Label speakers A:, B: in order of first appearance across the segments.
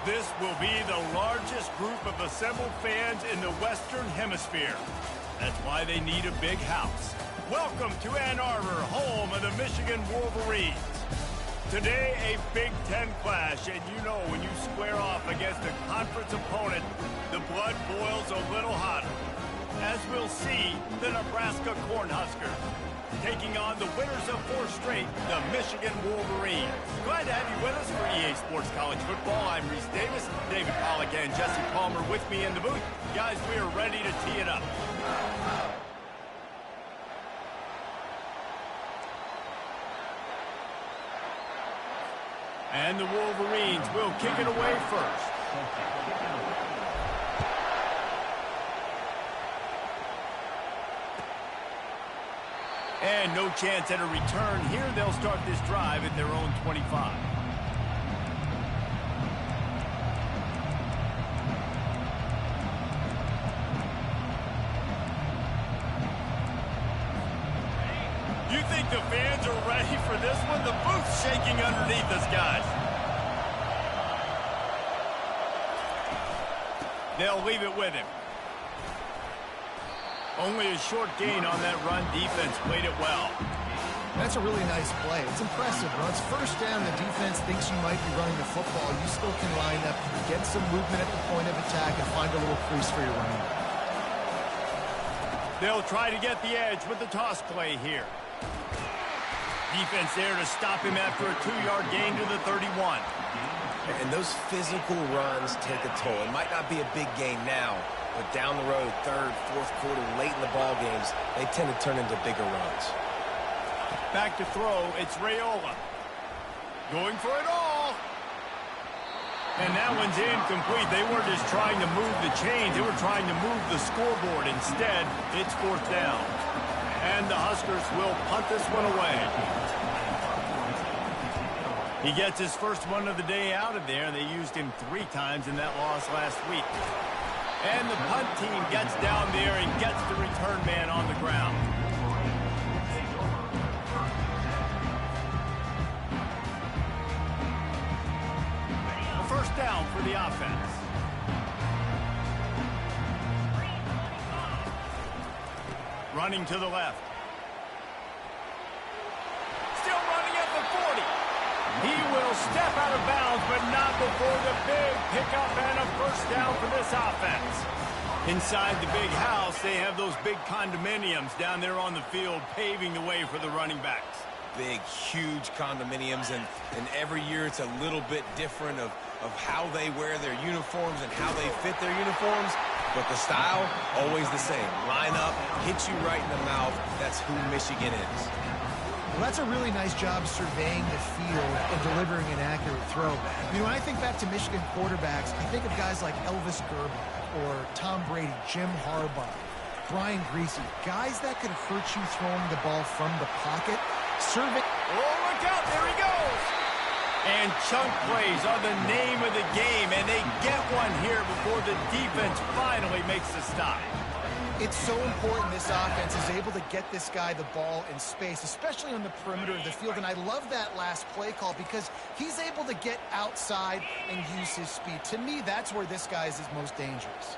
A: This will be the largest group of assembled fans in the Western Hemisphere. That's why they need a big house. Welcome to Ann Arbor, home of the Michigan Wolverines. Today, a Big Ten clash, and you know when you square off against a conference opponent, the blood boils a little hotter. As we'll see, the Nebraska Cornhuskers taking on the winners of 4 straight, the Michigan Wolverines. Glad to have you with us for EA Sports College Football. I'm Reese Davis, David Pollack and Jesse Palmer with me in the booth. Guys, we are ready to tee it up. And the Wolverines will kick it away first. And no chance at a return here. They'll start this drive at their own 25. You think the fans are ready for this one? The booth's shaking underneath us, guys. They'll leave it with him. Only a short gain on that run. Defense played it well.
B: That's a really nice play. It's impressive. When it's first down, the defense thinks you might be running the football. You still can line up, get some movement at the point of attack, and find a little crease for your running.
A: They'll try to get the edge with the toss play here. Defense there to stop him after a 2-yard gain to the 31.
C: And those physical runs take a toll. It might not be a big gain now, but down the road, 3rd, 4th quarter, late in the ball games, they tend to turn into bigger runs.
A: Back to throw, it's Raiola. Going for it all. And that one's incomplete. They weren't just trying to move the chains, they were trying to move the scoreboard. Instead, it's 4th down. And the Huskers will punt this one away. He gets his first one of the day out of there. They used him 3 times in that loss last week. And the punt team gets down there and gets the return man on the ground. A first down for the offense. Running to the left. Still running at the 40. He will step out of bounds, but not before the big pickup and a first down for this offense. Inside the big house, they have those big condominiums down there on the field paving the way for the running backs.
C: Big, huge condominiums, and every year it's a little bit different of how they wear their uniforms and how they fit their uniforms. But the style, always the same. Line up, hit you right in the mouth. That's who Michigan is.
B: Well, that's a really nice job surveying the field and delivering an accurate throw. You know, when I think back to Michigan quarterbacks, I think of guys like Elvis Gerber or Tom Brady, Jim Harbaugh, Brian Griese, guys that could hurt you throwing the ball from the pocket. Serving.
A: Oh, look out, there he goes. And chunk plays are the name of the game, and they get one here before the defense finally makes the stop.
B: It's so important this offense is able to get this guy the ball in space, especially on the perimeter of the field. And I love that last play call because he's able to get outside and use his speed. To me, that's where this guy is his most dangerous.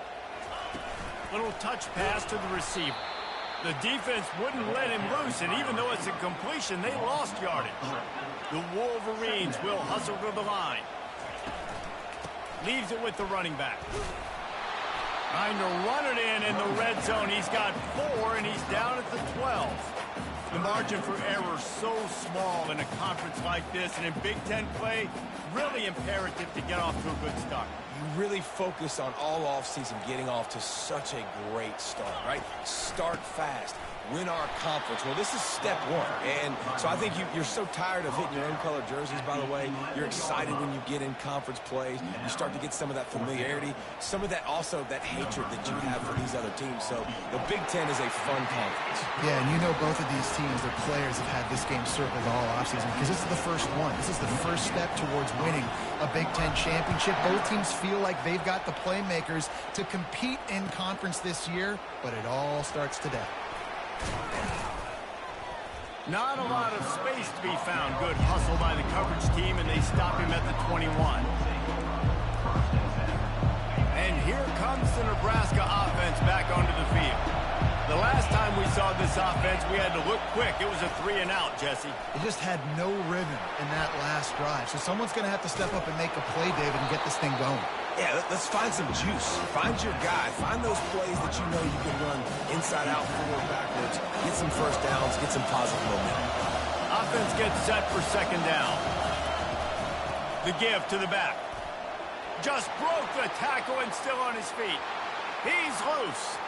A: Little touch pass to the receiver. The defense wouldn't let him loose, and even though it's a completion, they lost yardage. The Wolverines will hustle to the line. Leaves it with the running back. Trying to run it in the red zone. He's got 4, and he's down at the 12. The margin for error so small in a conference like this, and in Big Ten play, really imperative to get off to a good start.
C: You really focus on all offseason getting off to such a great start, right? Start fast. Win our conference. Well, this is step 1. And so I think you're so tired of hitting your own color jerseys, by the way. You're excited when you get in conference plays. You start to get some of that familiarity, some of that also that hatred that you have for these other teams. So the Big Ten is a fun conference.
B: Yeah, and you know both of these teams, their players have had this game circled all offseason because this is the first one. This is the first step towards winning a Big Ten championship. Both teams feel like they've got the playmakers to compete in conference this year, but it all starts today.
A: Not a lot of space to be found. Good hustle by the coverage team, and they stop him at the 21. And here comes the Nebraska offense back onto the field. The last time we saw this offense, we had to look quick. It was a 3-and-out, Jesse.
B: They just had no rhythm in that last drive. So someone's going to have to step up and make a play, David, and get this thing going.
C: Yeah, let's find some juice. Find your guy. Find those plays that you know you can run inside out, forward, backwards. Get some first downs. Get some positive momentum.
A: Offense gets set for second down. The give to the back. Just broke the tackle and still on his feet. He's loose.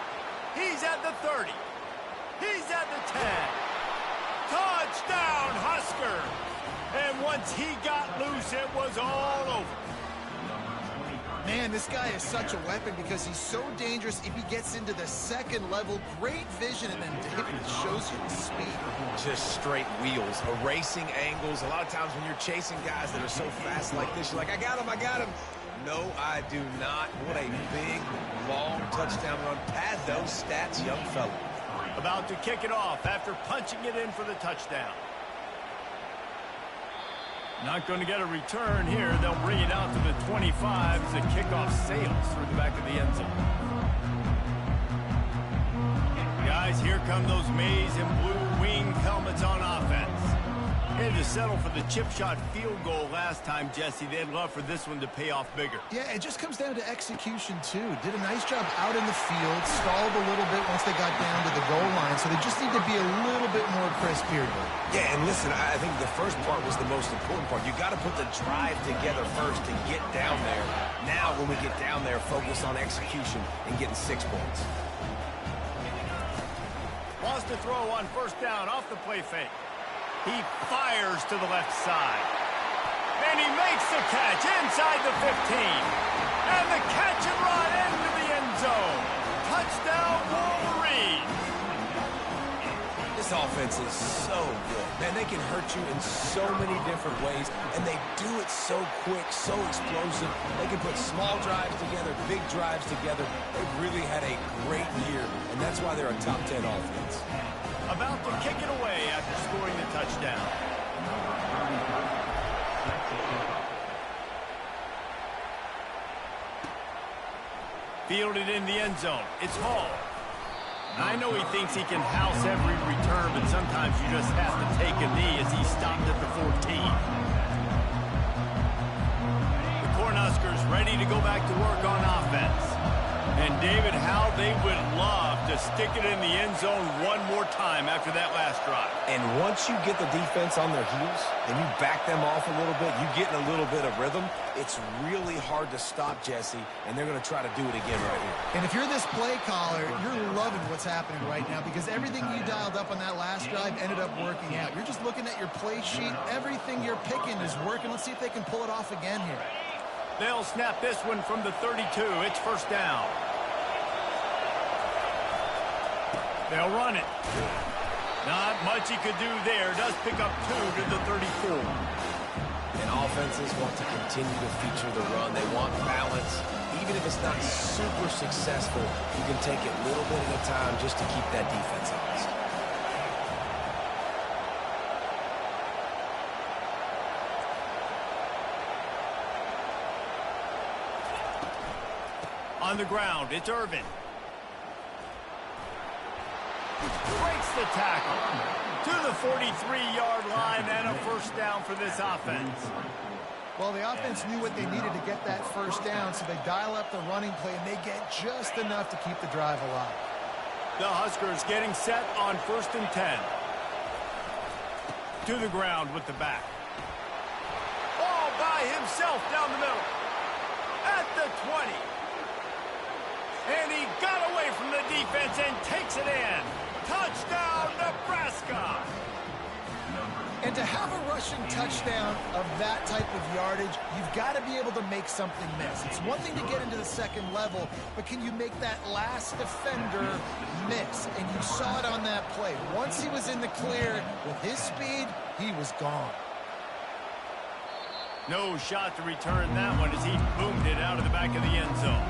A: He's at the 30. He's at the 10. Touchdown, Husker! And once he got loose, it was all over.
B: Man, this guy is such a weapon because he's so dangerous if he gets into the second level. Great vision, and then David shows you the speed.
C: Just straight wheels, erasing angles. A lot of times when you're chasing guys that are so fast like this, you're like, I got him, I got him. No, I do not. What a big, long touchdown run. Pad those stats, young fella.
A: About to kick it off after punching it in for the touchdown. Not going to get a return here. They'll bring it out to the 25 as the kickoff sails through the back of the end zone. Guys, here come those maize and blue wing helmets on offense. They had to settle for the chip shot field goal last time, Jesse. They'd love for this one to pay off bigger.
B: Yeah, it just comes down to execution, too. Did a nice job out in the field, stalled a little bit once they got down to the goal line, so they just need to be a little bit more crisp here.
C: Yeah, and listen, I think the first part was the most important part. You got to put the drive together first to get down there. Now, when we get down there, focus on execution and getting 6 points.
A: Wants to throw on first down off the play fake. He fires to the left side. And he makes the catch inside the 15. And the catch and run into the end zone. Touchdown, Wolverine.
C: This offense is so good. Man, they can hurt you in so many different ways, and they do it so quick, so explosive. They can put small drives together, big drives together. They've really had a great year, and that's why they're a top 10 offense.
A: About to kick it away after scoring the touchdown. Fielded in the end zone. It's Hall. I know he thinks he can house every return, but sometimes you just have to take a knee as he stopped at the 14. The Cornhuskers ready to go back to work on offense. And David, how they would love to stick it in the end zone one more time after that last drive.
C: And once you get the defense on their heels and you back them off a little bit, you get in a little bit of rhythm, it's really hard to stop, Jesse, and they're going to try to do it again right here.
B: And if you're this play caller, you're loving what's happening right now because everything you dialed up on that last drive ended up working out. You're just looking at your play sheet. Everything you're picking is working. Let's see if they can pull it off again here.
A: They'll snap this one from the 32. It's first down. They'll run it. Not much he could do there. Does pick up 2 to the 34.
C: And offenses want to continue to feature the run. They want balance. Even if it's not super successful, you can take it little bit at a time just to keep that defense honest.
A: On the ground, it's Irvin. Breaks the tackle to the 43-yard line and a first down for this offense.
B: Well, the offense knew what they needed to get that first down, so they dial up the running play, and they get just enough to keep the drive alive.
A: The Huskers getting set on first and 10. To the ground with the back. All by himself down the middle. At the 20. And he got away from the defense and takes it in. Touchdown, Nebraska!
B: And to have a rushing touchdown of that type of yardage, you've got to be able to make something miss. It's one thing to get into the second level, but can you make that last defender miss? And you saw it on that play. Once he was in the clear, with his speed, he was gone.
A: No shot to return that one as he boomed it out of the back of the end zone.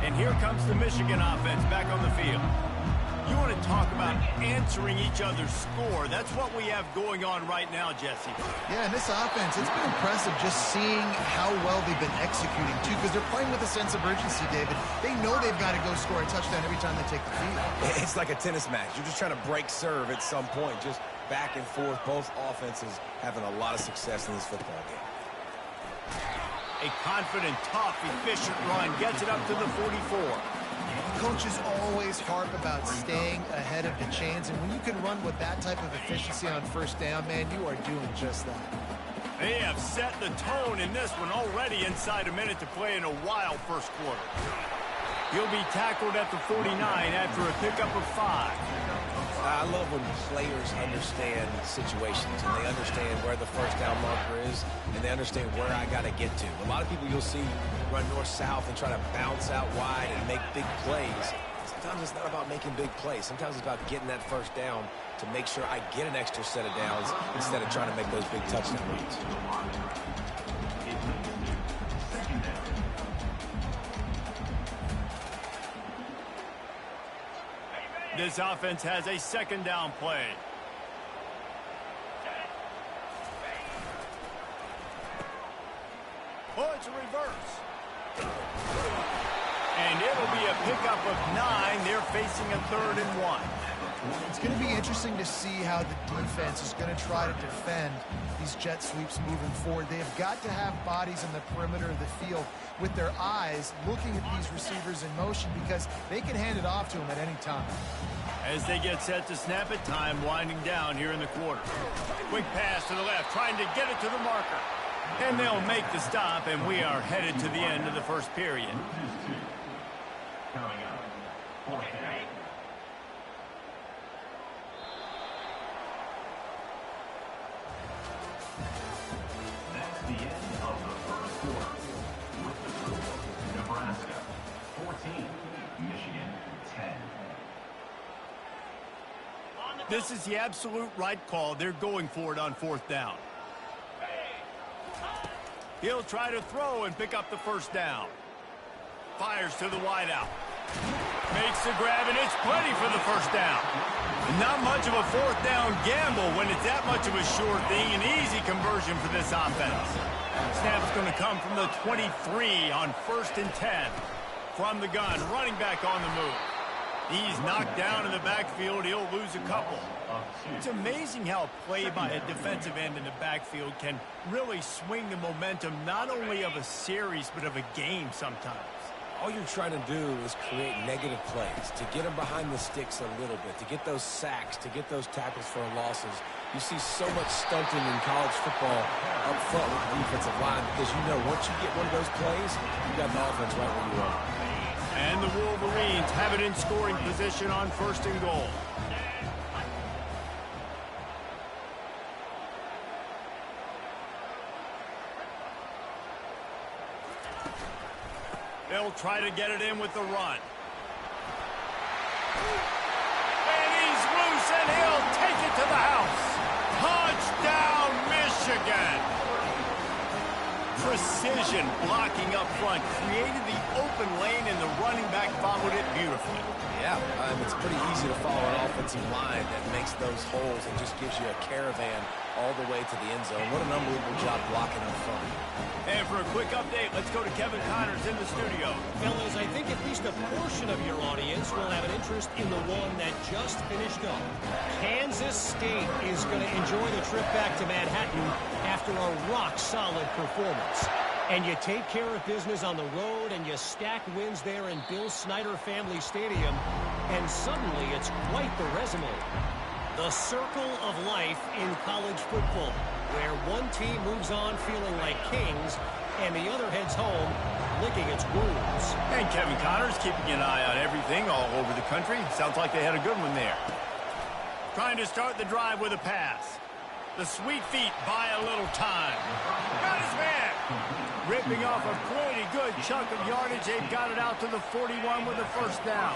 A: And here comes the Michigan offense back on the field. You want to talk about answering each other's score. That's what we have going on right now, Jesse.
B: Yeah, and this offense, it's been impressive just seeing how well they've been executing, too, because they're playing with a sense of urgency, David. They know they've got to go score a touchdown every time they take the field.
C: It's like a tennis match. You're just trying to break serve at some point, just back and forth. Both offenses having a lot of success in this football game.
A: A confident, tough, efficient run gets it up to the 44.
B: Coaches always harp about staying ahead of the chains, and when you can run with that type of efficiency on first down, man, you are doing just that.
A: They have set the tone in this one already inside a minute to play in a wild first quarter. He'll be tackled at the 49 after a pickup of 5.
C: I love when players understand situations and they understand where the first down marker is and they understand where I got to get to. A lot of people you'll see run north-south and try to bounce out wide and make big plays. Sometimes it's not about making big plays. Sometimes it's about getting that first down to make sure I get an extra set of downs instead of trying to make those big touchdown runs.
A: This offense has a second down play. Oh, it's a reverse. And it'll be a pickup of 9. They're facing a 3rd and 1.
B: It's going to be interesting to see how the defense is going to try to defend these jet sweeps moving forward. They've got to have bodies in the perimeter of the field with their eyes looking at these receivers in motion because they can hand it off to them at any time.
A: As they get set to snap it, time winding down here in the quarter. Quick pass to the left, trying to get it to the marker. And they'll make the stop, and we are headed to the end of the first period.
D: Coming up, fourth down. That's the end of the first quarter. With the score, Nebraska 14, Michigan 10.
A: This is the absolute right call. They're going for it on 4th down. He'll try to throw and pick up the first down. Fires to the wideout. Makes the grab, and it's plenty for the first down. Not much of a 4th down gamble when it's that much of a sure thing. An easy conversion for this offense. Snap's going to come from the 23 on 1st and 10. From the gun, running back on the move. He's knocked down in the backfield. He'll lose a couple. It's amazing how a play by a defensive end in the backfield can really swing the momentum not only of a series but of a game sometimes.
C: All you're trying to do is create negative plays, to get them behind the sticks a little bit, to get those sacks, to get those tackles for losses. You see so much stunting in college football up front with the defensive line because you know once you get one of those plays, you got the offense right where you are.
A: And the Wolverines have it in scoring position on 1st and goal. They'll try to get it in with the run. And he's loose, and he'll take it to the house. Touchdown, Michigan! Precision blocking up front created the open lane, and the running back followed it beautifully.
C: Yeah, it's pretty easy to follow an offensive line that makes those holes and just gives you a caravan all the way to the end zone. What an unbelievable job blocking up front.
A: And for a quick update, let's go to Kevin Connors in the studio.
E: Fellas, I think at least a portion of your audience will have an interest in the one that just finished up. Kansas State is going to enjoy the trip back to Manhattan after a rock-solid performance. And you take care of business on the road and you stack wins there in Bill Snyder Family Stadium, and suddenly it's quite the resume. The circle of life in college football, where one team moves on feeling like kings and the other heads home licking its wounds.
A: And Kevin Connors keeping an eye on everything all over the country. Sounds like they had a good one there. Trying to start the drive with a pass. The sweet feet buy a little time. Got his man. Ripping off a pretty good chunk of yardage. They've got it out to the 41 with a first down.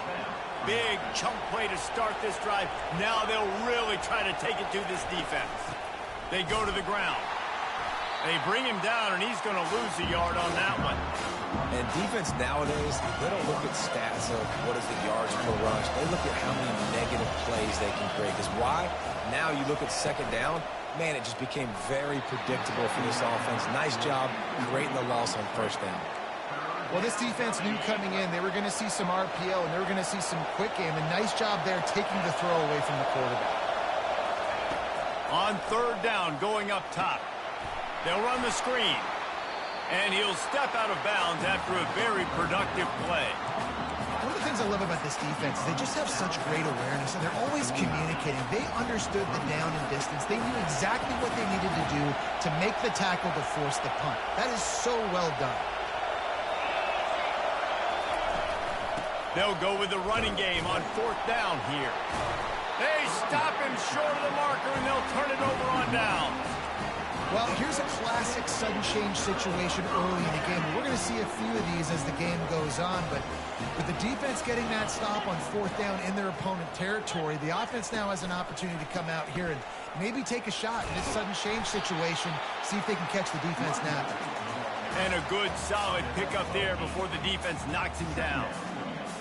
A: Big chunk play to start this drive. Now they'll really try to take it to this defense. They go to the ground. They bring him down, and he's going to lose a yard on that one.
C: And defense nowadays, they don't look at stats of what is the yards per rush. They look at how many negative plays opportunities they can create. Because why? Now you look at second down, man, it just became very predictable for this offense. Nice job creating the loss on first down.
B: Well, this defense knew coming in they were going to see some RPO and they were going to see some quick game. And nice job there taking the throw away from the quarterback.
A: On third down, going up top. They'll run the screen. And he'll step out of bounds after a very productive play.
B: One of the things I love about this defense is they just have such great awareness, and they're always communicating. They understood the down and distance. They knew exactly what they needed to do to make the tackle to force the punt. That is so well done.
A: They'll go with the running game on fourth down here. They stop him short of the marker, and they'll turn it over on down.
B: Well, here's a classic sudden change situation early in the game. We're going to see a few of these as the game goes on, but with the defense getting that stop on fourth down in their opponent territory, the offense now has an opportunity to come out here and maybe take a shot in this sudden change situation, see if they can catch the defense now.
A: And a good, solid pickup there before the defense knocks him down.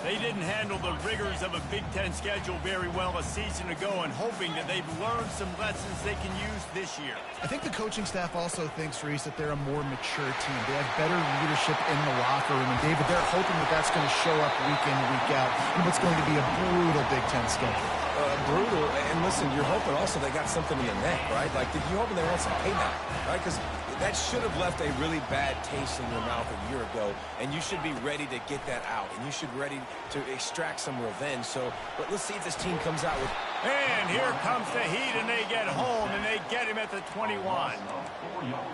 A: They didn't handle the rigors of a Big Ten schedule very well a season ago, and hoping that they've learned some lessons they can use this year.
B: I think the coaching staff also thinks, Reese, that they're a more mature team. They have better leadership in the locker room, and David, they're hoping that that's going to show up week in, week out in what's going to be a brutal Big Ten schedule.
C: Brutal, and listen, you're hoping also they got something in the neck, right? Like, you're hoping they want some payback, right? Because that should have left a really bad taste in your mouth a year ago, and you should be ready to get that out, and you should be ready to extract some revenge. So, but let's see if this team comes out with...
A: And here comes the heat, and they get home, and they get him at the 21.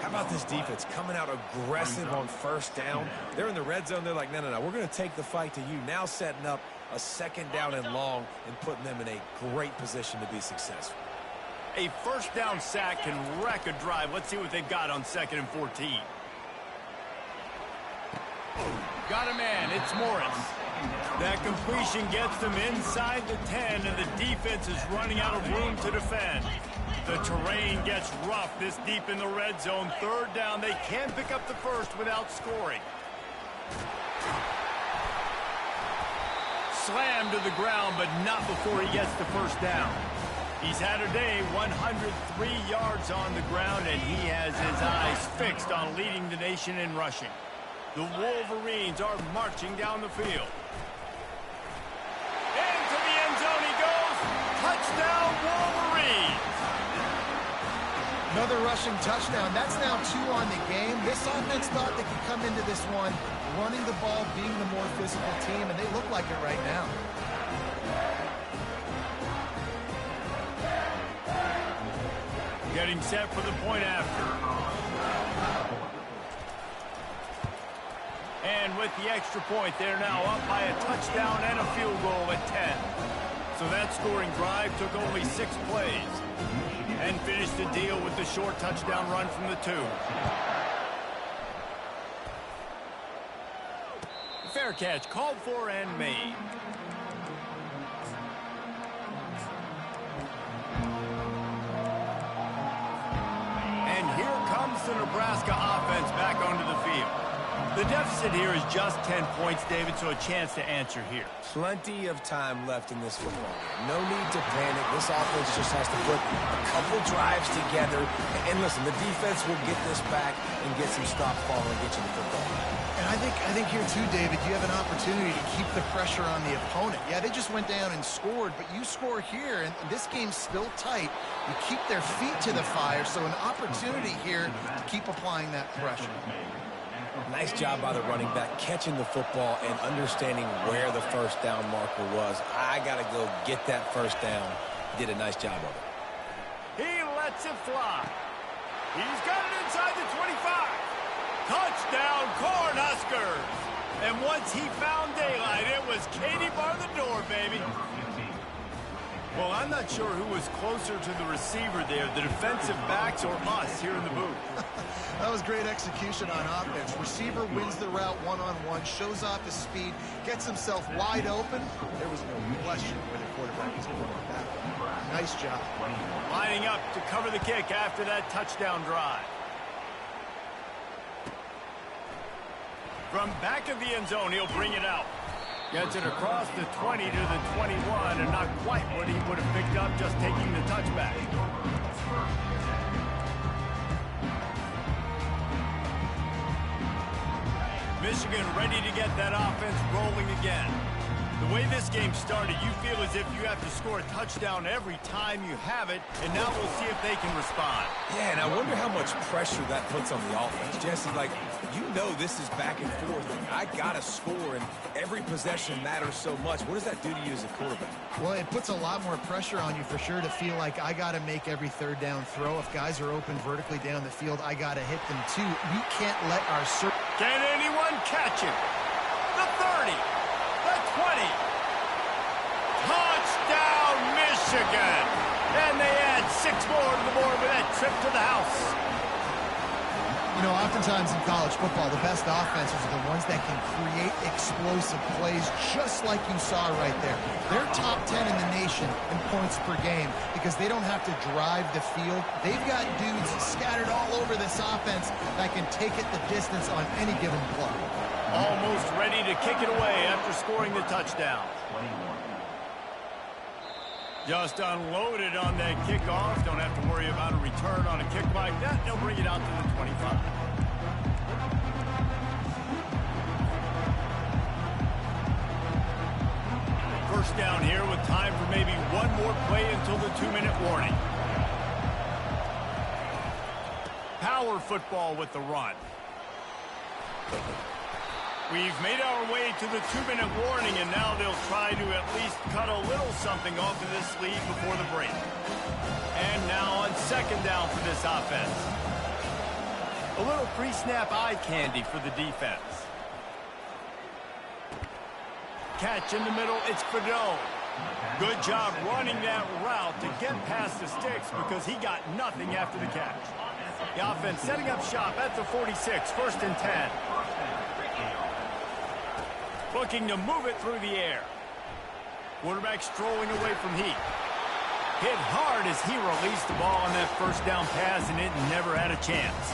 C: How about this defense coming out aggressive on first down? They're in the red zone. They're like, no, we're going to take the fight to you. Now setting up a second down and long and putting them in a great position to be successful.
A: A first down sack can wreck a drive. Let's see what they've got on 2nd and 14. Got a man. It's Morris. That completion gets them inside the 10, and the defense is running out of room to defend. The terrain gets rough this deep in the red zone. Third down. They can pick up the first without scoring. Slammed to the ground, but not before he gets the first down. He's had a day, 103 yards on the ground, and he has his eyes fixed on leading the nation in rushing. The Wolverines are marching down the field. Into the end zone he goes. Touchdown, Wolverines!
B: Another rushing touchdown. That's now 2 on the game. This offense thought they could come into this one running the ball, being the more physical team, and they look like it right now.
A: Getting set for the point after. And with the extra point, they're now up by a touchdown and a field goal at 10. So that scoring drive took only 6 plays and finished the deal with the short touchdown run from the 2. Fair catch called for and made. And here comes the Nebraska offense back onto the field. The deficit here is just 10 points, David, so a chance to answer here.
C: Plenty of time left in this football game. No need to panic. This offense just has to put a couple drives together. And listen, the defense will get this back and get some stop fall and get you the football.
B: And I think here too, David, you have an opportunity to keep the pressure on the opponent. Yeah, they just went down and scored, but you score here, and this game's still tight. You keep their feet to the fire, so an opportunity here to keep applying that pressure.
C: Nice job by the running back, catching the football and understanding where the first down marker was. I got to go get that first down. Did a nice job of it.
A: He lets it fly. He's got it inside the 25. Touchdown, Cornhuskers. And once he found daylight, it was Katie bar the door, baby. Well, I'm not sure who was closer to the receiver there, the defensive backs or us here in the booth.
B: That was great execution on offense. Receiver wins the route one-on-one, shows off his speed, gets himself wide open. There was no question where the quarterback was going with that. Nice job.
A: Lining up to cover the kick after that touchdown drive. From back of the end zone, he'll bring it out. Gets it across the 20 to the 21, and not quite what he would have picked up just taking the touchback. Michigan ready to get that offense rolling again. The way this game started, you feel as if you have to score a touchdown every time you have it, and now we'll see if they can respond.
C: Yeah, and I wonder how much pressure that puts on the offense. Jesse, like, you know this is back and forth. Like, I got to score, and every possession matters so much. What does that do to you as a quarterback?
B: Well, it puts a lot more pressure on you for sure to feel like I got to make every third down throw. If guys are open vertically down the field, I got to hit them too. We can't let our...
A: Can anyone catch him? The 30. The 20. Touchdown, Michigan. And they add 6 more to the board with that trip to the house.
B: You know, oftentimes in college football, the best offenses are the ones that can create explosive plays, just like you saw right there. They're top 10 in the nation in points per game because they don't have to drive the field. They've got dudes scattered all over this offense that can take it the distance on any given play.
A: Almost ready to kick it away after scoring the touchdown. Just unloaded on that kickoff. Don't have to worry about a return on a kick like that. They'll bring it out to the 25. First down here with time for maybe one more play until the 2-minute warning. Power football with the run. We've made our way to the 2-minute warning, and now they'll try to at least cut a little something off of this lead before the break. And now on second down for this offense. A little pre-snap eye candy for the defense. Catch in the middle, it's Fedot. Good job running that route to get past the sticks because he got nothing after the catch. The offense setting up shop at the 46, 1st and 10. Looking to move it through the air. Quarterback strolling away from heat. Hit hard as he released the ball on that first down pass, and it never had a chance.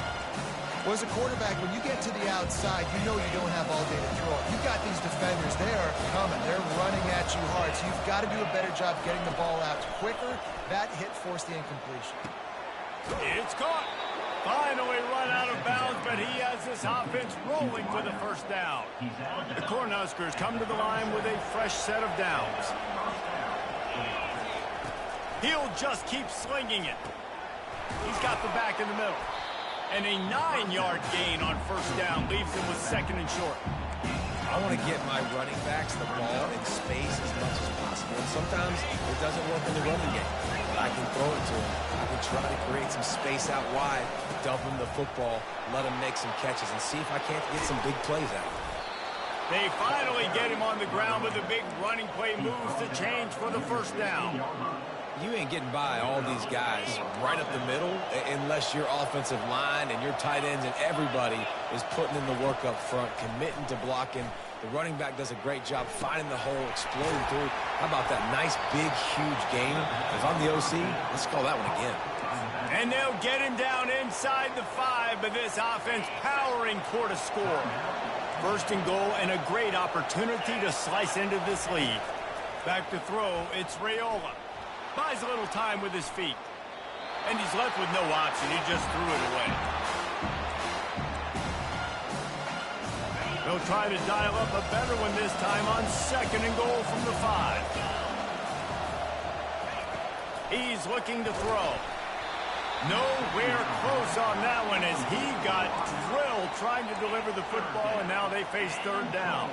B: Well, as a quarterback, when you get to the outside, you know you don't have all day to throw it. You've got these defenders. They are coming. They're running at you hard, so you've got to do a better job getting the ball out quicker. That hit forced the incompletion.
A: It's caught. Finally run out of bounds, but he has this offense rolling for the first down. The Cornhuskers come to the line with a fresh set of downs. He'll just keep slinging it. He's got the back in the middle. And a 9-yard gain on first down leaves him with 2nd and short.
C: I want to get my running backs the ball in space as much as possible. And sometimes it doesn't work in the running game. But I can throw it to him. I can try to create some space out wide, dump him the football, let him make some catches, and see if I can't get some big plays out.
A: They finally get him on the ground with a big running play moves to change for the first down.
C: You ain't getting by all these guys right up the middle unless your offensive line and your tight ends and everybody is putting in the work up front, committing to blocking. The running back does a great job finding the hole, exploding through. How about that nice, big, huge gain? If I'm the OC, let's call that one again.
A: And they'll get him down inside the 5, but this offense powering toward a score. 1st and goal and a great opportunity to slice into this lead. Back to throw, it's Raiola. Buys a little time with his feet. And he's left with no option. He just threw it away. They'll try to dial up a better one this time on 2nd and goal from the 5. He's looking to throw. Nowhere close on that one as he got drilled trying to deliver the football, and now they face 3rd down.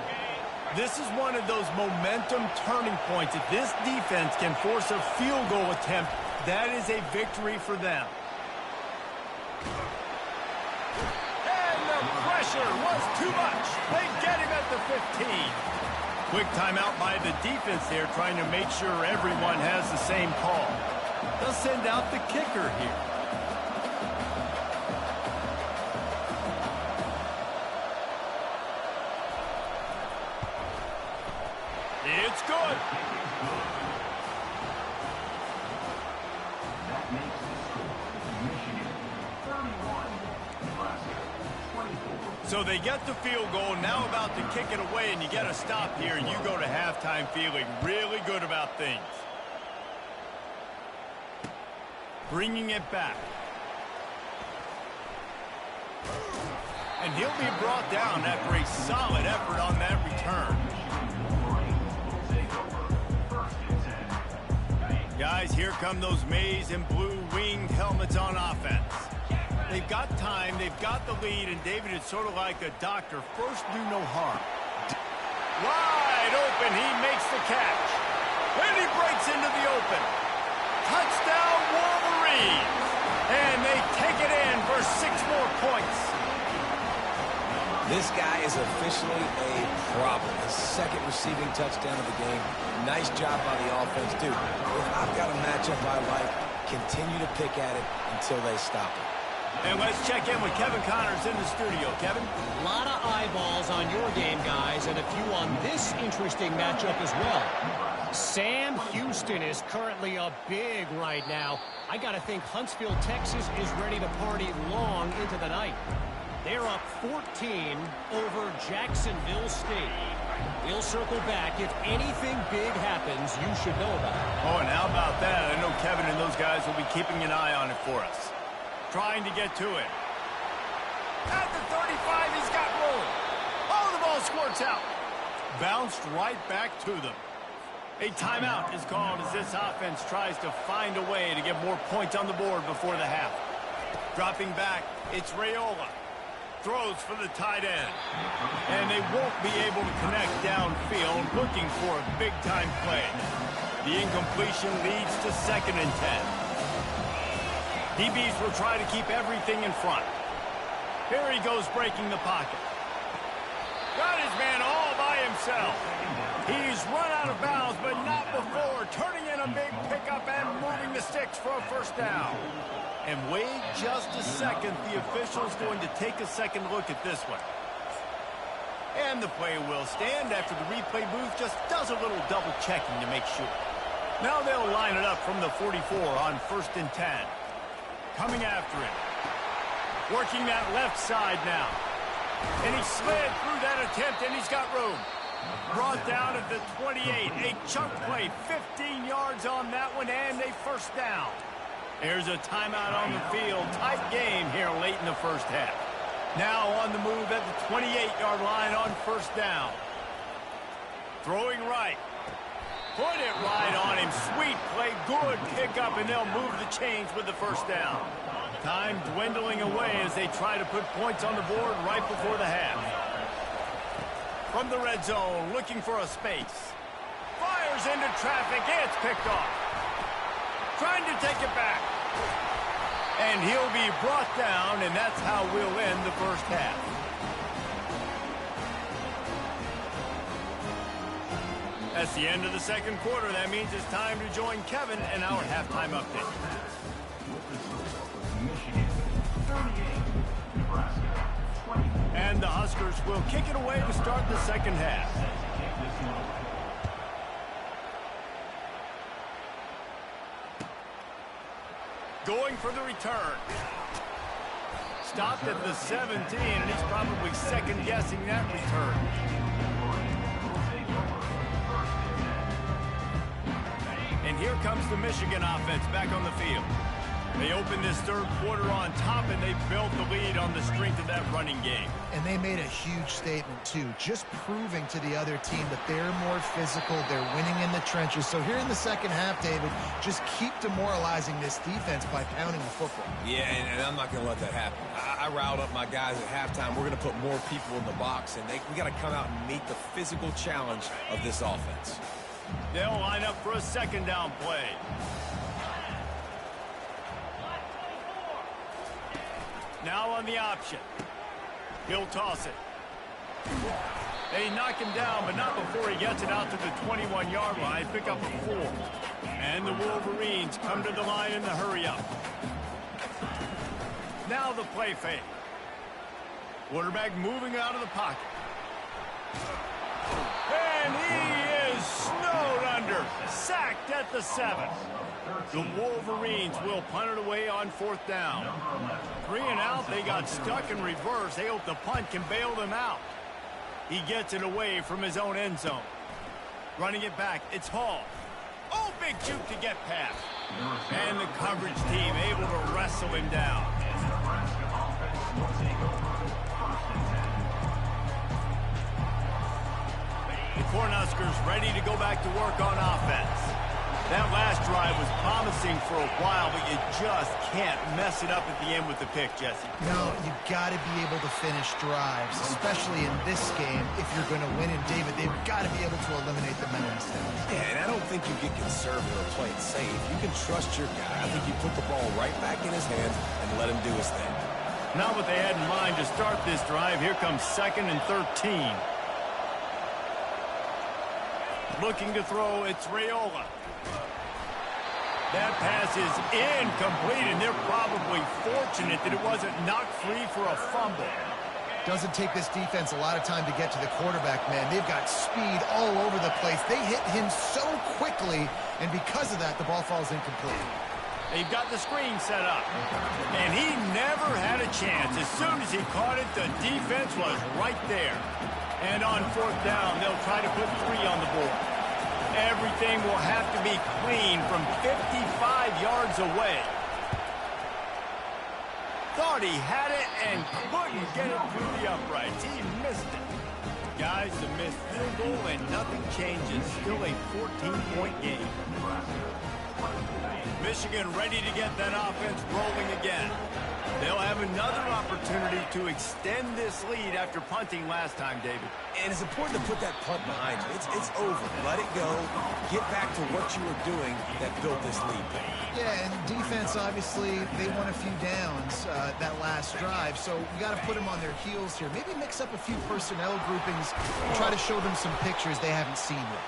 A: This is one of those momentum turning points. If this defense can force a field goal attempt, that is a victory for them. And the pressure was too much. They get him at the 15. Quick timeout by the defense there, trying to make sure everyone has the same call. They'll send out the kicker here. It's good.
D: That makes the score Michigan 31, Nebraska 24.
A: So they get the field goal, now about to kick it away, and you get a stop here, and you go to halftime feeling really good about things. Bringing it back. And he'll be brought down after a solid effort on that return. Guys, here come those maize and blue winged helmets on offense. They've got time, they've got the lead, and David is sort of like a doctor. First, do no harm. Wide open, he makes the catch. And he breaks into the open. Touchdown, Wolverines! And they take it in for 6 more points.
C: This guy is officially a problem. His second receiving touchdown of the game. Nice job by the offense. Dude, if I've got a matchup I like, continue to pick at it until they stop it.
A: And let's check in with Kevin Connors in the studio. Kevin?
E: A lot of eyeballs on your game, guys, and a few on this interesting matchup as well. Sam Houston is currently up big right now. I got to think Huntsville, Texas is ready to party long into the night. They're up 14 over Jacksonville State. We'll circle back. If anything big happens, you should know about it.
A: Oh, and how about that? I know Kevin and those guys will be keeping an eye on it for us. Trying to get to it. At the 35, he's got room. Oh, the ball squirts out. Bounced right back to them. A timeout is called as this offense tries to find a way to get more points on the board before the half. Dropping back, it's Raiola. Throws for the tight end. And they won't be able to connect downfield, looking for a big-time play. The incompletion leads to 2nd and 10. DBs will try to keep everything in front. Here he goes breaking the pocket. Got his man all by himself. He's run out of bounds, but not before turning in a big pickup and moving the sticks for a 1st down. And wait just a second, the official's going to take a second look at this one. And the play will stand after the replay booth just does a little double checking to make sure. Now they'll line it up from the 44 on 1st and 10. Coming after him. Working that left side now. And he slid through that attempt, and he's got room. Brought down at the 28. A chunk play, 15 yards on that one, and a 1st down. There's a timeout on the field. Tight game here late in the 1st half. Now on the move at the 28-yard line on 1st down. Throwing right. Put it right on him. Sweet play. Good pickup, and they'll move the chains with the 1st down. Time dwindling away as they try to put points on the board right before the half. From the red zone, looking for a space. Fires into traffic. It's picked off. Trying to take it back. And he'll be brought down, and that's how we'll end the 1st half. That's the end of the 2nd quarter. That means it's time to join Kevin and our halftime update.
D: Michigan, 38. Nebraska, 20.
A: And the Huskers will kick it away to start the 2nd half. Going for the return. Stopped at the 17, and he's probably 2nd-guessing that return. And here comes the Michigan offense back on the field. They open this 3rd quarter on top, and they built the lead on the strength of that running game.
B: And they made a huge statement, too, just proving to the other team that they're more physical, they're winning in the trenches. So here in the 2nd half, David, just keep demoralizing this defense by pounding the football.
C: Yeah, and I'm not going to let that happen. I riled up my guys at halftime. We're going to put more people in the box, and we got to come out and meet the physical challenge of this offense.
A: They'll line up for a 2nd down play. Now on the option. He'll toss it. They knock him down, but not before he gets it out to the 21-yard line. Pick up a 4. And the Wolverines come to the line in the hurry-up. Now the play fake. Quarterback moving out of the pocket. And he is snowed under. Sacked at the 7. The Wolverines will punt it away on 4th down. 3 and out, they got stuck in reverse. They hope the punt can bail them out. He gets it away from his own end zone. Running it back, it's Hall. Oh, big juke to get past. And the coverage team able to wrestle him down. The Cornhuskers ready to go back to work on offense. That last drive was promising for a while, but you just can't mess it up at the end with the pick, Jesse.
B: No, you got to be able to finish drives, especially in this game. If you're going to win, and David, they've got to be able to eliminate the mental mistakes.
C: Yeah, and I don't think you get conservative or play it safe. You can trust your guy. I think you put the ball right back in his hands and let him do his thing.
A: Not what they had in mind to start this drive. Here comes 2nd and 13. Looking to throw, it's Raiola. That pass is incomplete, and they're probably fortunate that it wasn't knocked free for a fumble.
B: Doesn't take this defense a lot of time to get to the quarterback, man. They've got speed all over the place. They hit him so quickly, and because of that, the ball falls incomplete.
A: They've got the screen set up, and he never had a chance. As soon as he caught it, the defense was right there. And on 4th down, they'll try to put 3 on the board. Everything will have to be clean from 55 yards away. Thought he had it and couldn't get it through the uprights. He missed it. Guys, a missed field goal and nothing changes. Still a 14-point game. Michigan ready to get that offense rolling again. They'll have another opportunity to extend this lead after punting last time, David.
C: And it's important to put that punt behind you. It's over. Let it go. Get back to what you were doing that built this lead.
B: Yeah, and defense, obviously, they won a few downs that last drive, so you got to put them on their heels here. Maybe mix up a few personnel groupings and try to show them some pictures they haven't seen yet.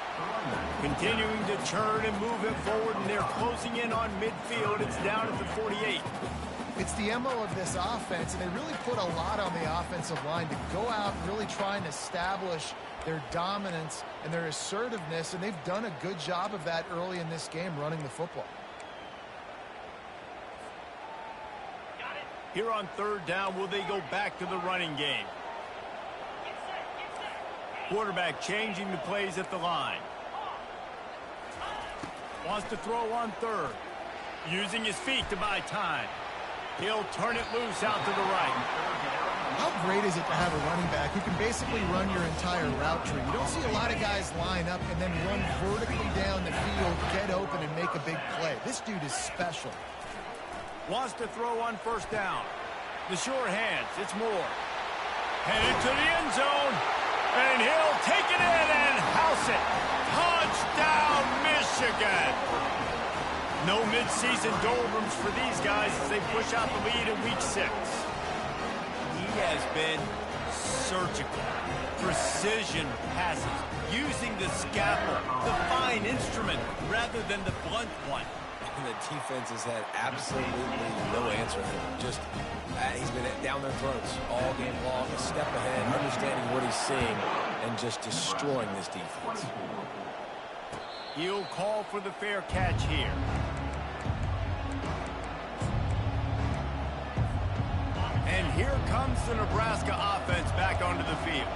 A: Continuing to turn and move it forward, and they're closing in on midfield. It's down at the 48.
B: It's the MO of this offense, and they really put a lot on the offensive line to go out and really try and establish their dominance and their assertiveness, and they've done a good job of that early in this game running the football.
A: Here on 3rd down, will they go back to the running game? Quarterback changing the plays at the line. Wants to throw on 3rd. Using his feet to buy time. He'll turn it loose out to the right.
B: How great is it to have a running back who can basically run your entire route tree? You don't see a lot of guys line up and then run vertically down the field, get open, and make a big play. This dude is special.
A: Wants to throw on 1st down. The sure hands. It's Moore. Headed to the end zone. And he'll take it in and house it. Touchdown, Michigan. No midseason doldrums for these guys as they push out the lead in Week 6. He has been surgical. Precision passes. Using the scalpel, the fine instrument, rather than the blunt one.
C: And the defense has had absolutely no answer for him. Just, he's been down their throats all game long, a step ahead, understanding what he's seeing, and just destroying this defense.
A: He'll call for the fair catch here. And here comes the Nebraska offense back onto the field.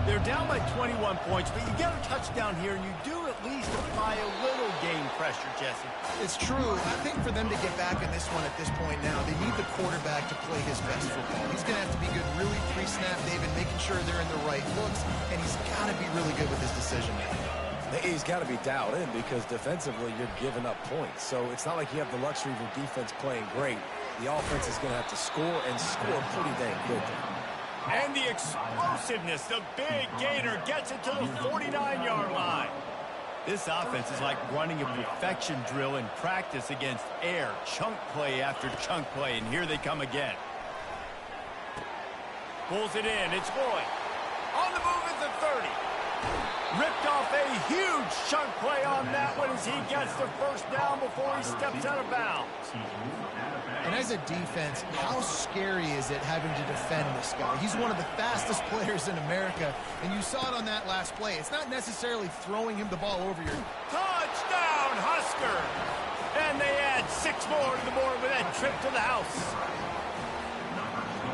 A: They're down by 21 points, but you get a touchdown here, and you do at least apply a little game pressure, Jesse.
B: It's true. I think for them to get back in this one at this point now, they need the quarterback to play his best football. He's going to have to be good really pre-snap, David, making sure they're in the right looks, and he's got to be really good with his decision-making.
C: He's got to be dialed in because defensively you're giving up points. So it's not like you have the luxury of your defense playing great. The offense is going to have to score and score pretty dang quickly.
A: And the explosiveness, the big gainer gets it to the 49-yard line. This offense is like running a perfection drill in practice against air. Chunk play after chunk play, and here they come again. Pulls it in. It's Lloyd. On the move at the 30. Ripped off a huge chunk play on that one as he gets the 1st down before he steps out of bounds.
B: And as a defense, how scary is it having to defend this guy? He's one of the fastest players in America, and you saw it on that last play. It's not necessarily throwing him the ball over your...
A: Touchdown, Husker! And they add 6 more to the board with that trip to the house.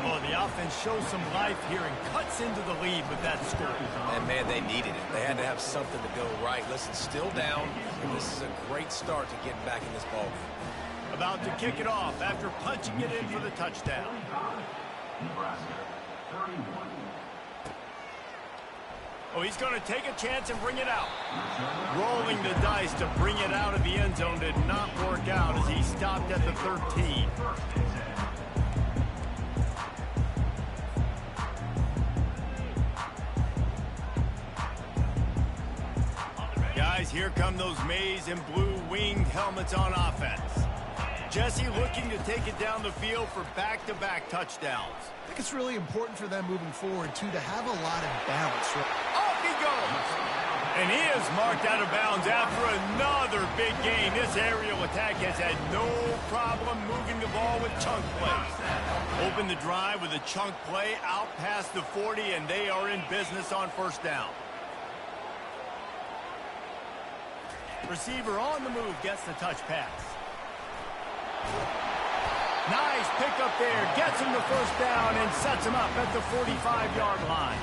A: Oh, the offense shows some life here and cuts into the lead with that score.
C: And, man, they needed it. They had to have something to go right. Listen, still down, and this is a great start to getting back in this ballgame.
A: About to kick it off after punching it in for the touchdown.
D: Nebraska, 31.
A: Oh, he's going to take a chance and bring it out. Rolling the dice to bring it out of the end zone did not work out as he stopped at the 13. Guys, here come those maize and blue winged helmets on offense. Jesse looking to take it down the field for back-to-back touchdowns.
B: I think it's really important for them moving forward, too, to have a lot of balance.
A: Off he goes! And he is marked out of bounds after another big game. This aerial attack has had no problem moving the ball with chunk plays. Open the drive with a chunk play out past the 40, and they are in business on first down. Receiver on the move gets the touch pass. Nice pickup there. Gets him the first down and sets him up at the 45-yard line.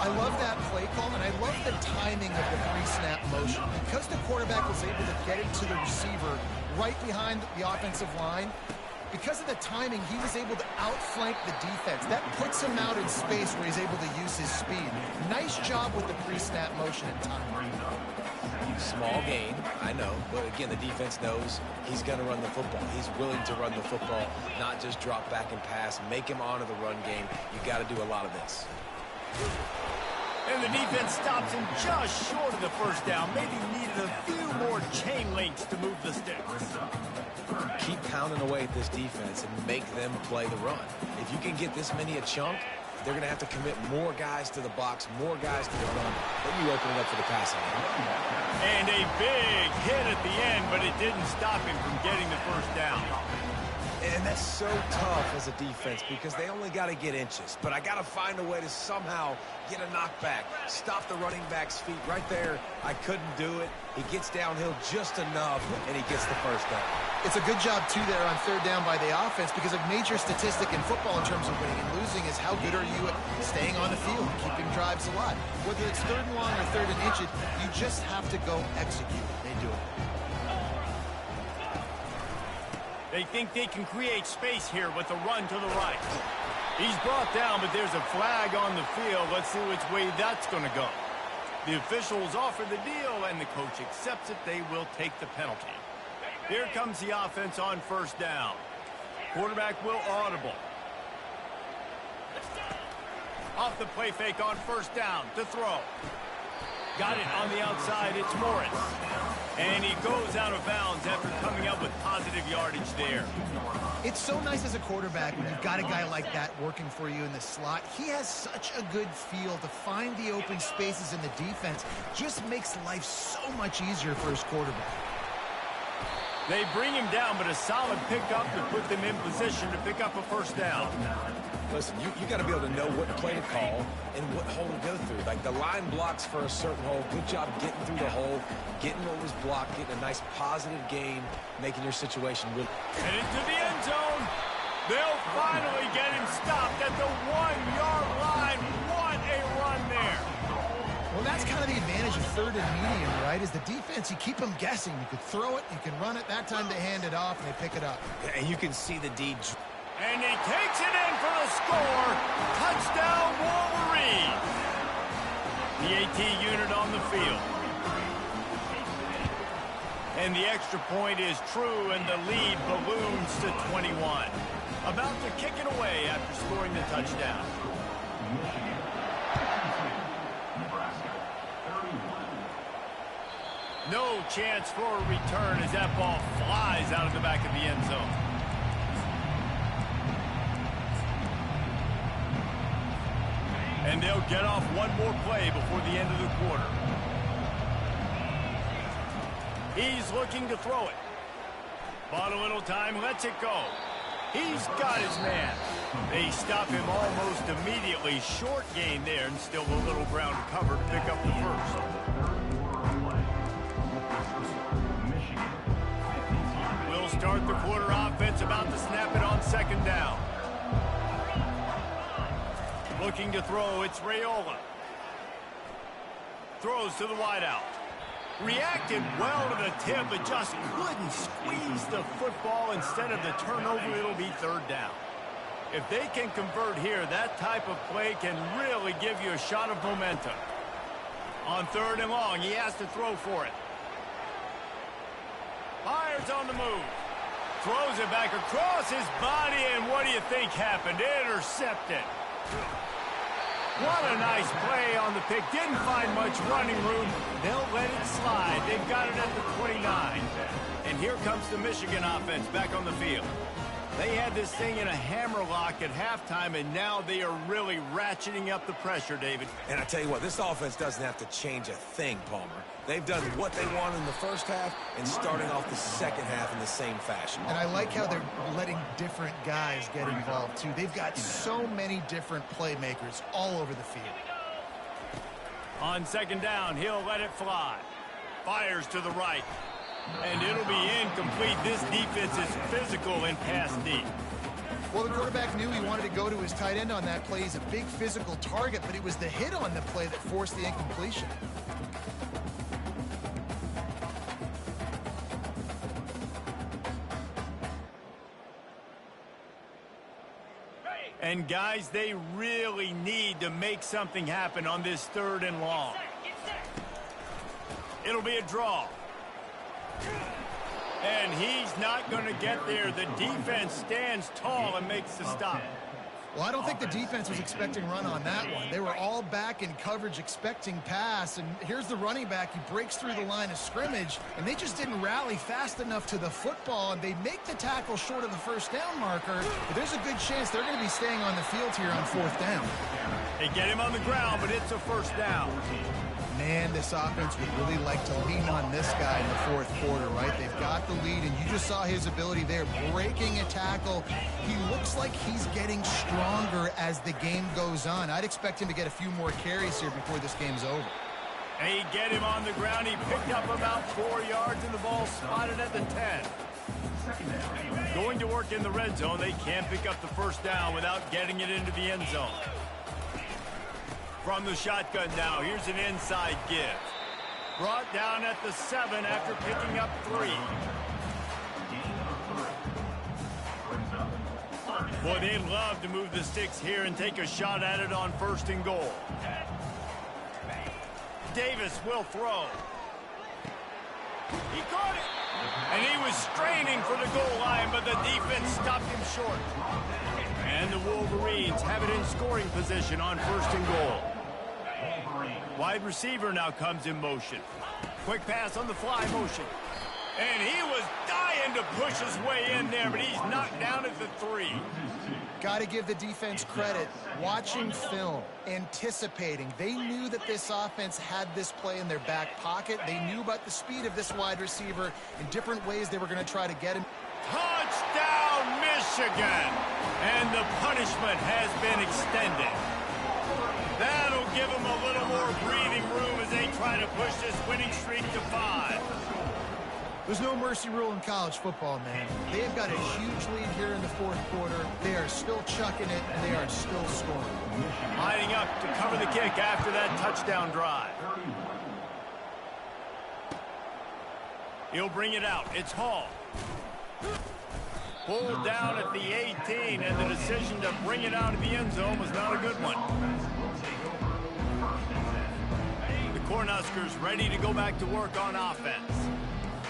B: I love that play call, and I love the timing of the pre-snap motion. Because the quarterback was able to get it to the receiver right behind the offensive line, because of the timing, he was able to outflank the defense. That puts him out in space where he's able to use his speed. Nice job with the pre-snap motion and timing.
C: Small gain, I know, but again, the defense knows he's going to run the football. He's willing to run the football, not just drop back and pass, make him honor the run game. You got to do a lot of this.
A: And the defense stops him just short of the first down. Maybe needed a few more chain links to move the sticks.
C: Keep pounding away at this defense and make them play the run. If you can get this many a chunk, they're going to have to commit more guys to the box, more guys to the run. Then you open it up for the passing.
A: And a big hit at the end, but it didn't stop him from getting the first down.
C: And that's so tough as a defense because they only got to get inches. But I got to find a way to somehow get a knockback, stop the running back's feet right there. I couldn't do it. He gets downhill just enough, and he gets the first down.
B: It's a good job, too, there on third down by the offense because a major statistic in football in terms of winning and losing is how good are you at staying on the field, keeping drives alive. Whether it's third and long or third and inch, you just have to go execute. They do it.
A: They think they can create space here with a run to the right. He's brought down, but there's a flag on the field. Let's see which way that's going to go. The officials offer the deal, and the coach accepts it. They will take the penalty. Here comes the offense on first down. Quarterback will audible. Off the play fake on first down to throw. Got it on the outside. It's Morris. And he goes out of bounds after coming up with positive yardage there.
B: It's so nice as a quarterback when you've got a guy like that working for you in the slot. He has such a good feel to find the open spaces in the defense. Just makes life so much easier for his quarterback.
A: They bring him down, but a solid pickup to put them in position to pick up a first down.
C: Listen, you got to be able to know what play to call and what hole to go through. Like the line blocks for a certain hole. Good job getting through the hole, getting what was blocked, getting a nice positive gain, making your situation really.
A: And into the end zone. They'll finally get him stopped at the 1-yard line. What a run there.
B: Well, that's kind of the advantage of third and medium, right? Is the defense, you keep them guessing. You could throw it, you can run it. That time they hand it off and they pick it up.
C: And you can see the D.
A: And he takes it in for the score. Touchdown, Wolverines. The AT unit on the field. And the extra point is true, and the lead balloons to 21. About to kick it away after scoring the touchdown.
D: Nebraska, 31.
A: No chance for a return as that ball flies out of the back of the end zone. And they'll get off one more play before the end of the quarter. He's looking to throw it. Bought a little time, lets it go. He's got his man. They stop him almost immediately. Short gain there, and still a little ground to cover to pick up the first.
D: Michigan, 52.
A: start the quarter offense, about to snap it on second down. Looking to throw, it's Raiola. Throws to the wideout. Reacted well to the tip, but just couldn't squeeze the football. Instead of the turnover, it'll be third down. If they can convert here, that type of play can really give you a shot of momentum. On third and long, he has to throw for it. Fires on the move. Throws it back across his body, and what do you think happened? Intercepted. What a nice play on the pick. Didn't find much running room. They'll let it slide. They've got it at the 29. And here comes the Michigan offense back on the field. They had this thing in a hammerlock at halftime, and now they are really ratcheting up the pressure, David.
C: And I tell you what, this offense doesn't have to change a thing, Palmer. They've done what they wanted in the first half and starting off the second half in the same fashion.
B: And I like how they're letting different guys get involved, too. They've got so many different playmakers all over the field.
A: On second down, he'll let it fly. Fires to the right. And it'll be incomplete. This defense is physical in pass deep.
B: Well, the quarterback knew he wanted to go to his tight end on that play. He's a big physical target, but it was the hit on the play that forced the incompletion.
A: And, guys, they really need to make something happen on this third and long. It'll be a draw. And he's not going to get there. The defense stands tall and makes the stop.
B: Well, I don't think the defense was expecting run on that one. They were all back in coverage expecting pass, and here's the running back. He breaks through the line of scrimmage, and they just didn't rally fast enough to the football, and they make the tackle short of the first down marker, but there's a good chance they're going to be staying on the field here on fourth down.
A: They get him on the ground, but it's a first down.
B: Man, this offense would really like to lean on this guy in the fourth quarter, right? They've got the lead, and you just saw his ability there, breaking a tackle. He looks like he's getting stronger as the game goes on. I'd expect him to get a few more carries here before this game's over.
A: They get him on the ground. He picked up about 4 yards, and the ball spotted at the 10. Going to work in the red zone. They can't pick up the first down without getting it into the end zone. From the shotgun now, here's an inside give. Brought down at the 7 after picking up 3. Boy, they love to move the sticks here and take a shot at it on first and goal. Davis will throw. He caught it. And he was straining for the goal line, but the defense stopped him short. And the Wolverines have it in scoring position on first and goal. Wide receiver now comes in motion. Quick pass on the fly motion. And he was dying to push his way in there, but he's knocked down at the 3.
B: Got to give the defense credit. Watching film, anticipating. They knew that this offense had this play in their back pocket. They knew about the speed of this wide receiver in different ways they were going to try to get him.
A: Touchdown, Michigan! And the punishment has been extended. That'll give them a little more breathing room as they try to push this winning streak to 5.
B: There's no mercy rule in college football, man. They've got a huge lead here in the fourth quarter. They are still chucking it, and they are still scoring.
A: Lining up to cover the kick after that touchdown drive. He'll bring it out. It's Hall. Pulled down at the 18, and the decision to bring it out of the end zone was not a good one. The Cornhuskers ready to go back to work on offense.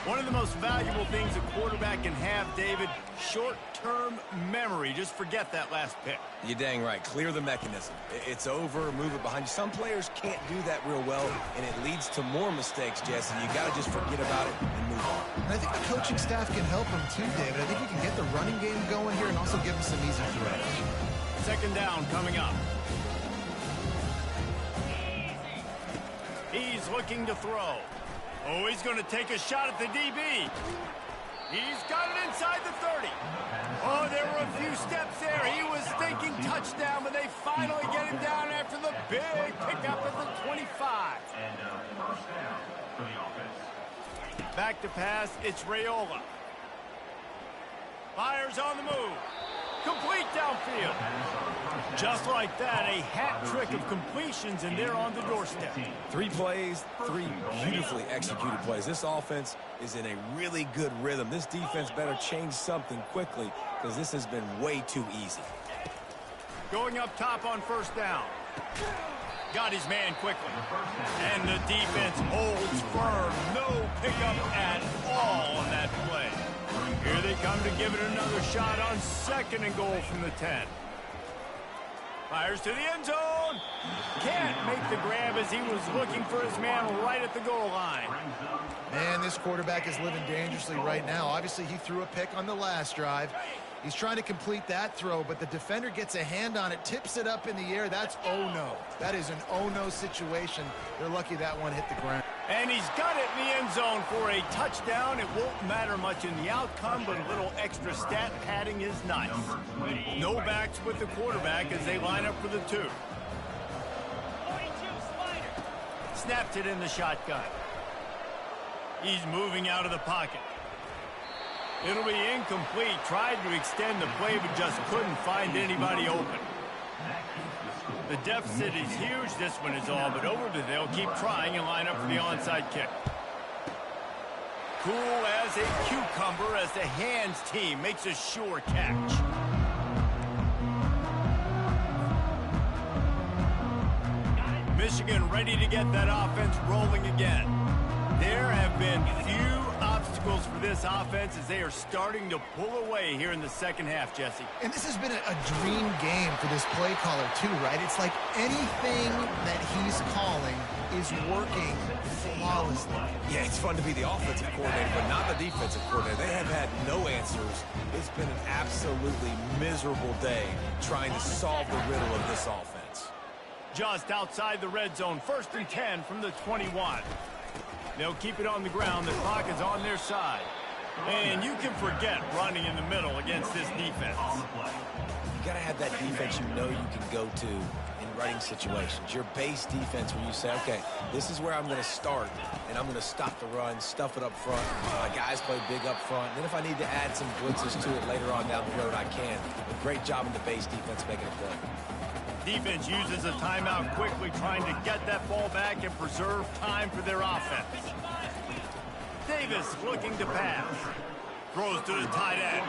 A: One of the most valuable things a quarterback can have, David, short-term memory. Just forget that last pick.
C: You're dang right. Clear the mechanism. It's over, move it behind you. Some players can't do that real well, and it leads to more mistakes, Jesse. You got to just forget about it and move on.
B: And I think the coaching staff can help him too, David. I think he can get the running game going here and also give him some easy throws.
A: Second down coming up. He's looking to throw. Oh, he's going to take a shot at the DB. He's got it inside the 30. Oh, there were a few steps there. He was thinking touchdown, but they finally get him down after the big pickup at the 25.
D: And first down for the offense.
A: Back to pass, it's Raiola. Fires on the move. Complete downfield. Just like that, a hat trick of completions, and they're on the doorstep.
C: 3 plays, 3 beautifully executed plays. This offense is in a really good rhythm. This defense better change something quickly because this has been way too easy.
A: Going up top on first down. Got his man quickly. And the defense holds firm. No pickup at all on that play. Here they come to give it another shot on 2nd and goal from the 10. Fires to the end zone. Can't make the grab as he was looking for his man right at the goal line.
B: Man, this quarterback is living dangerously right now. Obviously, he threw a pick on the last drive. He's trying to complete that throw, but the defender gets a hand on it, tips it up in the air. That's oh no. That is an oh no situation. They're lucky that one hit the ground.
A: And he's got it in the end zone for a touchdown. It won't matter much in the outcome, but a little extra stat padding is nice. No backs with the quarterback as they line up for the 2. Snapped it in the shotgun. He's moving out of the pocket. It'll be incomplete. Tried to extend the play, but just couldn't find anybody open. The deficit is huge. This one is all but over, but they'll keep trying and line up for the onside kick. Cool as a cucumber as the hands team makes a sure catch. Michigan ready to get that offense rolling again. There have been few obstacles for this offense as they are starting to pull away here in the second half, Jesse.
B: And this has been a dream game for this play caller too, right? It's like anything that he's calling is working flawlessly.
C: Yeah, it's fun to be the offensive coordinator, but not the defensive coordinator. They have had no answers. It's been an absolutely miserable day trying to solve the riddle of this offense.
A: Just outside the red zone, 1st and 10 from the 21. They'll keep it on the ground. The clock is on their side. And you can forget running in the middle against this defense.
C: You got to have that defense you know you can go to in running situations. Your base defense where you say, okay, this is where I'm going to start, and I'm going to stop the run, stuff it up front. My guys play big up front. And then if I need to add some blitzes to it later on down the road, I can. A great job in the base defense making a play.
A: Defense uses a timeout quickly, trying to get that ball back and preserve time for their offense. Davis looking to pass. Throws to the tight end.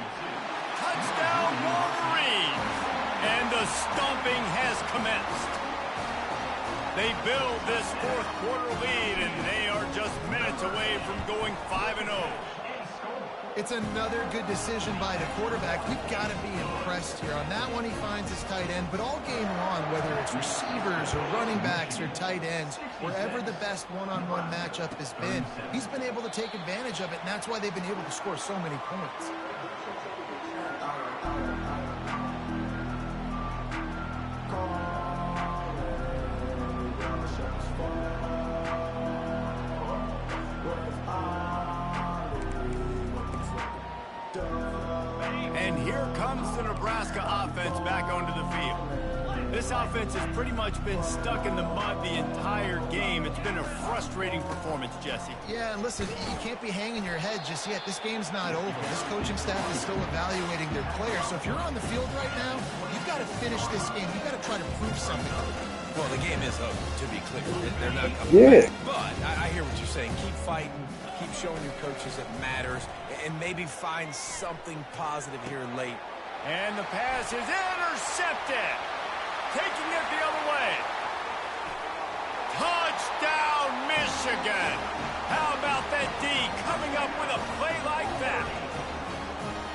A: Touchdown, Wolverines! And the stomping has commenced. They build this 4th quarter lead, and they are just minutes away from going 5-0.
B: It's another good decision by the quarterback. You've got to be impressed here. On that one, he finds his tight end. But all game long, whether it's receivers or running backs or tight ends, wherever the best one-on-one matchup has been, he's been able to take advantage of it, and that's why they've been able to score so many points.
A: And here comes the Nebraska offense back onto the field. This offense has pretty much been stuck in the mud the entire game. It's been a frustrating performance, Jesse.
B: Yeah, and listen, you can't be hanging your head just yet. This game's not over. This coaching staff is still evaluating their players. So if you're on the field right now, you've got to finish this game. You've got to try to prove something.
C: Well, the game is over, to be clear. They're not coming back. But I hear what you're saying. Keep fighting. Keep showing your coaches it matters. And maybe find something positive here late.
A: And the pass is intercepted. Taking it the other way. Touchdown, Michigan. How about that D coming up with a play like that?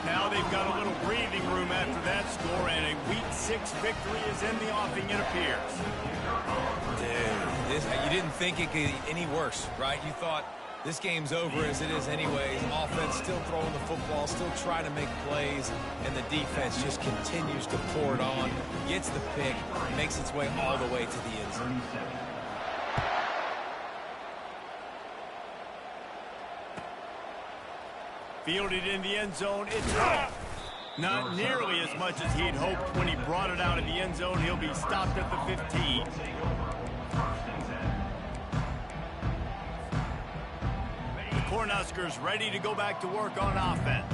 A: Now they've got a little breathing room after that score, and a Week 6 victory is in the offing, it appears.
C: Dude, you didn't think it could get any worse, right? You thought this game's over as it is anyways. Offense still throwing the football, still trying to make plays, and the defense just continues to pour it on, gets the pick, makes its way all the way to the end zone.
A: Fielded in the end zone, it's up. Not nearly as much as he'd hoped when he brought it out of the end zone. He'll be stopped at the 15. Cornhuskers ready to go back to work on offense.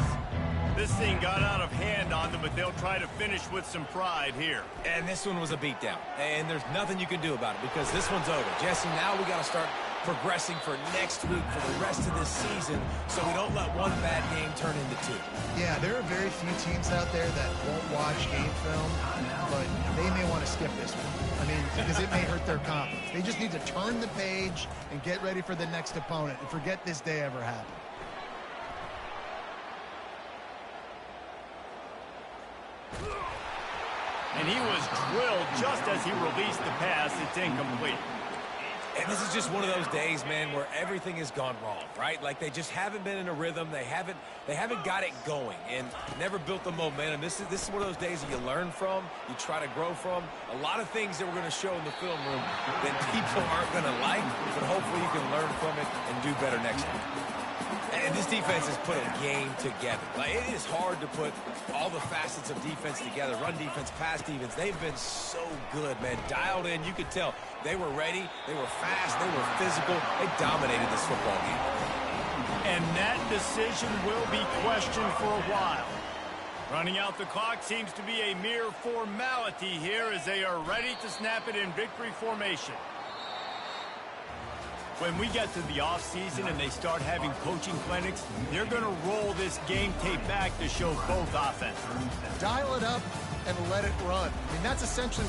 A: This thing got out of hand on them, but they'll try to finish with some pride here.
C: And this one was a beatdown. And there's nothing you can do about it because this one's over. Jesse, now we got to start progressing for next week for the rest of this season so we don't let one bad game turn into two.
B: Yeah, there are very few teams out there that won't watch game film, but they may want to skip this one. I mean, because it may hurt their confidence. They just need to turn the page and get ready for the next opponent and forget this day ever happened.
A: And he was drilled just as he released the pass. It's incomplete.
C: And this is just one of those days, man, where everything has gone wrong, right? Like they just haven't been in a rhythm. They haven't got it going and never built the momentum. This is one of those days that you learn from, you try to grow from. A lot of things that we're going to show in the film room that people aren't going to like, but hopefully you can learn from it and do better next week. And this defense has put a game together. Like, it is hard to put all the facets of defense together. Run defense, pass defense. They've been so good, man. Dialed in. You could tell they were ready. They were fast. They were physical. They dominated this football game.
A: And that decision will be questioned for a while. Running out the clock seems to be a mere formality here as they are ready to snap it in victory formation. When we get to the offseason and they start having coaching clinics, they're going to roll this game tape back to show both offenses.
B: Dial it up and let it run. I mean, that's essentially